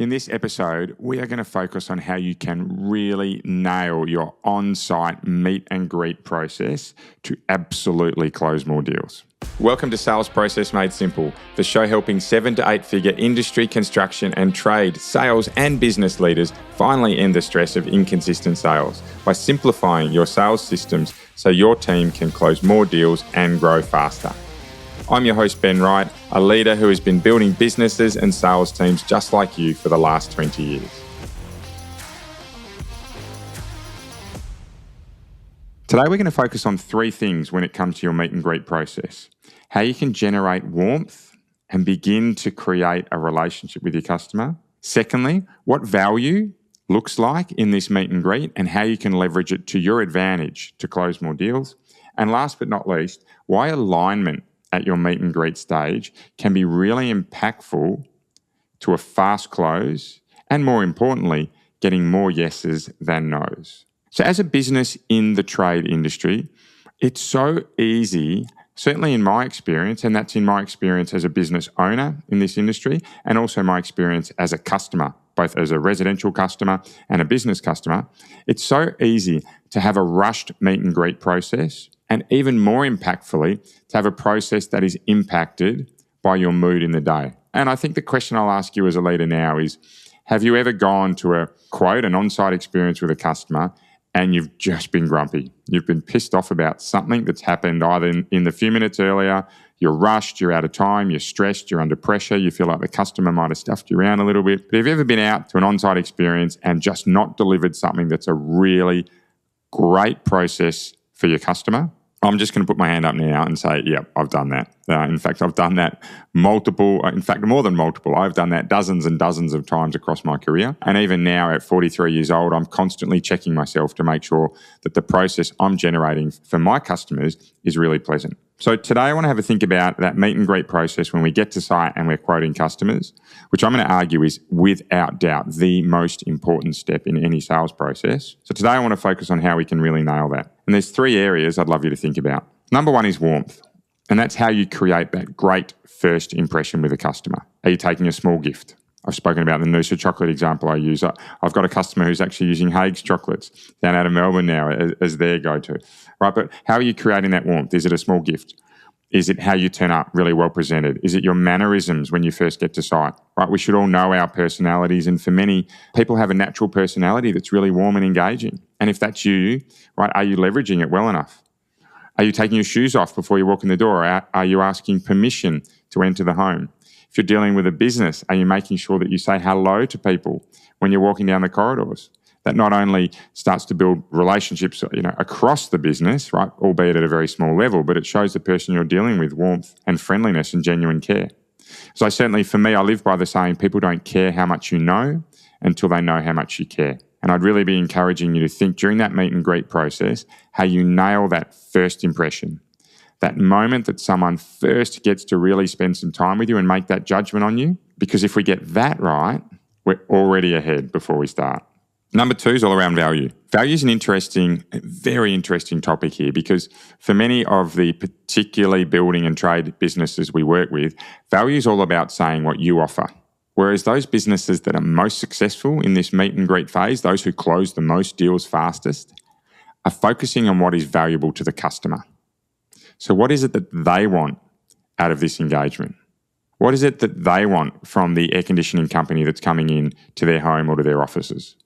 In this episode, we are going to focus on how you can really nail your on-site meet and greet process to absolutely close more deals. Welcome to Sales Process Made Simple, the show helping 7 to 8 figure industry, construction and trade, sales and business leaders finally end the stress of inconsistent sales by simplifying your sales systems so your team can close more deals and grow faster. I'm your host, Ben Wright, a leader who has been building businesses and sales teams just like you for the last 20 years. Today, we're going to focus on 3 things when it comes to your meet and greet process. How you can generate warmth and begin to create a relationship with your customer. Secondly, what value looks like in this meet and greet and how you can leverage it to your advantage to close more deals. And last but not least, why alignment at your meet and greet stage can be really impactful to a fast close and, more importantly, getting more yeses than nos. So as a business in the trade industry, it's so easy, certainly in my experience, and that's in my experience as a business owner in this industry and also my experience as a customer, both as a residential customer and a business customer, it's so easy to have a rushed meet and greet process and even more impactfully, to have a process that is impacted by your mood in the day. And I think the question I'll ask you as a leader now is, have you ever gone to an on-site experience with a customer and you've just been grumpy? You've been pissed off about something that's happened either in the few minutes earlier, you're rushed, you're out of time, you're stressed, you're under pressure, you feel like the customer might have stuffed you around a little bit. But have you ever been out to an on-site experience and just not delivered something that's a really great process for your customer? I'm just going to put my hand up now and say, yeah, I've done that. In fact, I've done that more than multiple. I've done that dozens and dozens of times across my career. And even now at 43 years old, I'm constantly checking myself to make sure that the process I'm generating for my customers is really pleasant. So today I want to have a think about that meet and greet process when we get to site and we're quoting customers, which I'm going to argue is without doubt the most important step in any sales process. So today I want to focus on how we can really nail that. And there's 3 areas I'd love you to think about. Number 1 is warmth. And that's how you create that great first impression with a customer. Are you taking a small gift? I've spoken about the Noosa chocolate example I use. I've got a customer who's actually using Hague's chocolates down out of Melbourne now as their go-to, right? But how are you creating that warmth? Is it a small gift? Is it how you turn up, really well presented? Is it your mannerisms when you first get to site, right? We should all know our personalities. And for many, people have a natural personality that's really warm and engaging. And if that's you, right, are you leveraging it well enough? Are you taking your shoes off before you walk in the door? Are you asking permission to enter the home? If you're dealing with a business, are you making sure that you say hello to people when you're walking down the corridors? That not only starts to build relationships, across the business, right, albeit at a very small level, but it shows the person you're dealing with warmth and friendliness and genuine care. So certainly for me, I live by the saying, people don't care how much you know until they know how much you care. And I'd really be encouraging you to think during that meet and greet process, how you nail that first impression. That moment that someone first gets to really spend some time with you and make that judgment on you. Because if we get that right, we're already ahead before we start. Number 2 is all around value. Value is an very interesting topic here because for many of the particularly building and trade businesses we work with, value is all about saying what you offer. Whereas those businesses that are most successful in this meet and greet phase, those who close the most deals fastest, are focusing on what is valuable to the customer. So what is it that they want out of this engagement? What is it that they want from the air conditioning company that's coming in to their home or to their offices?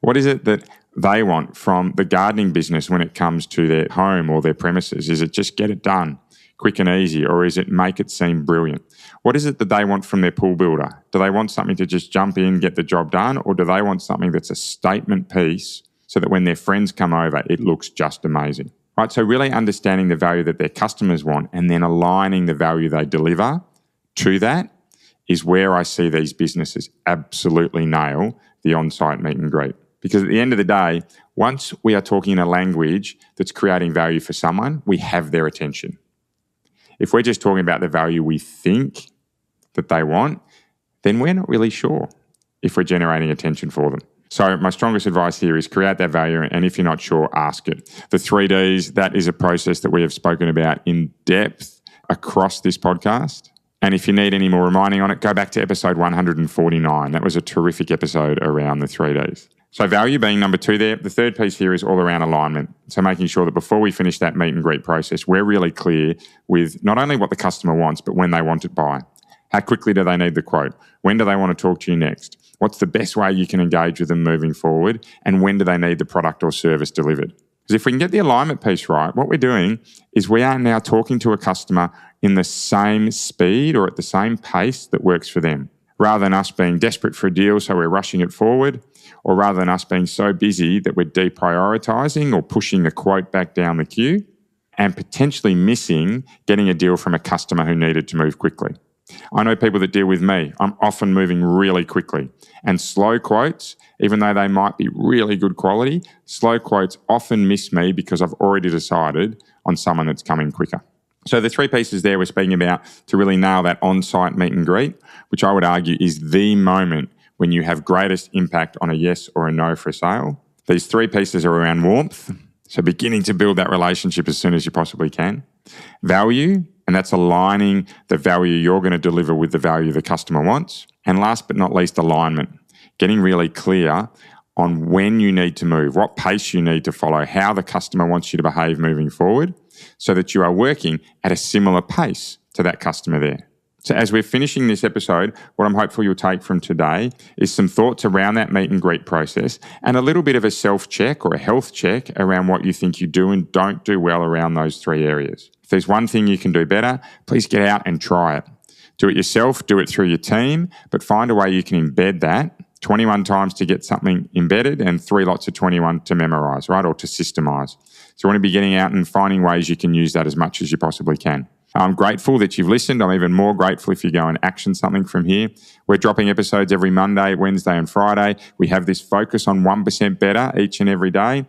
What is it that they want from the gardening business when it comes to their home or their premises? Is it just get it done quick and easy, or is it make it seem brilliant? What is it that they want from their pool builder? Do they want something to just jump in, get the job done, or do they want something that's a statement piece so that when their friends come over, it looks just amazing? Right, so really understanding the value that their customers want and then aligning the value they deliver to that is where I see these businesses absolutely nail the on-site meet and greet. Because at the end of the day, once we are talking in a language that's creating value for someone, we have their attention. If we're just talking about the value we think that they want, then we're not really sure if we're generating attention for them. So my strongest advice here is create that value, and if you're not sure, ask it. The 3Ds, that is a process that we have spoken about in depth across this podcast. And if you need any more reminding on it, go back to episode 149. That was a terrific episode around the 3Ds. So value being number 2 there. The third piece here is all around alignment. So making sure that before we finish that meet and greet process, we're really clear with not only what the customer wants, but when they want it by. How quickly do they need the quote? When do they want to talk to you next? What's the best way you can engage with them moving forward? And when do they need the product or service delivered? Because if we can get the alignment piece right, what we're doing is we are now talking to a customer in the same speed or at the same pace that works for them, rather than us being desperate for a deal so we're rushing it forward, or rather than us being so busy that we're deprioritizing or pushing the quote back down the queue and potentially missing getting a deal from a customer who needed to move quickly. I know people that deal with me. I'm often moving really quickly. And slow quotes, even though they might be really good quality, slow quotes often miss me because I've already decided on someone that's coming quicker. So the 3 pieces there we're speaking about to really nail that on-site meet and greet, which I would argue is the moment when you have greatest impact on a yes or a no for a sale. These 3 pieces are around warmth, so beginning to build that relationship as soon as you possibly can. Value, and that's aligning the value you're going to deliver with the value the customer wants. And last but not least, alignment, getting really clear on when you need to move, what pace you need to follow, how the customer wants you to behave moving forward, so that you are working at a similar pace to that customer there. So as we're finishing this episode, what I'm hopeful you'll take from today is some thoughts around that meet and greet process and a little bit of a self-check or a health check around what you think you do and don't do well around those 3 areas. If there's one thing you can do better, please get out and try it. Do it yourself, do it through your team, but find a way you can embed that 21 times to get something embedded and 3 lots of 21 to memorize, right, or to systemize. So you want to be getting out and finding ways you can use that as much as you possibly can. I'm grateful that you've listened. I'm even more grateful if you go and action something from here. We're dropping episodes every Monday, Wednesday and Friday. We have this focus on 1% better each and every day.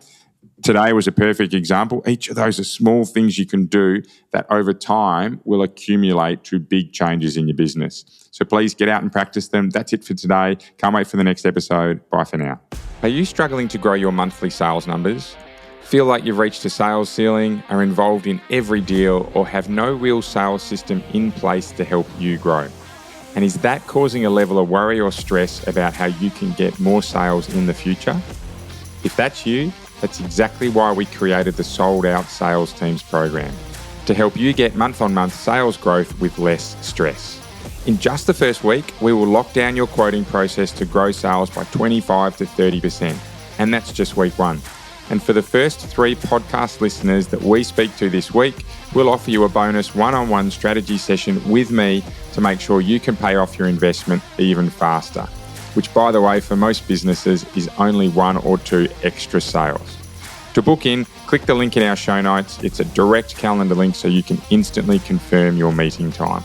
Today was a perfect example. Each of those are small things you can do that over time will accumulate to big changes in your business. So please get out and practice them. That's it for today. Can't wait for the next episode. Bye for now. Are you struggling to grow your monthly sales numbers? Feel like you've reached a sales ceiling, are involved in every deal, or have no real sales system in place to help you grow? And is that causing a level of worry or stress about how you can get more sales in the future? If that's you, that's exactly why we created the Sold Out Sales Teams program, to help you get month-on-month sales growth with less stress. In just the first week, we will lock down your quoting process to grow sales by 25 to 30%. And that's just week 1. And for the first 3 podcast listeners that we speak to this week, we'll offer you a bonus one-on-one strategy session with me to make sure you can pay off your investment even faster, which, by the way, for most businesses is only 1 or 2 extra sales. To book in, click the link in our show notes. It's a direct calendar link so you can instantly confirm your meeting time.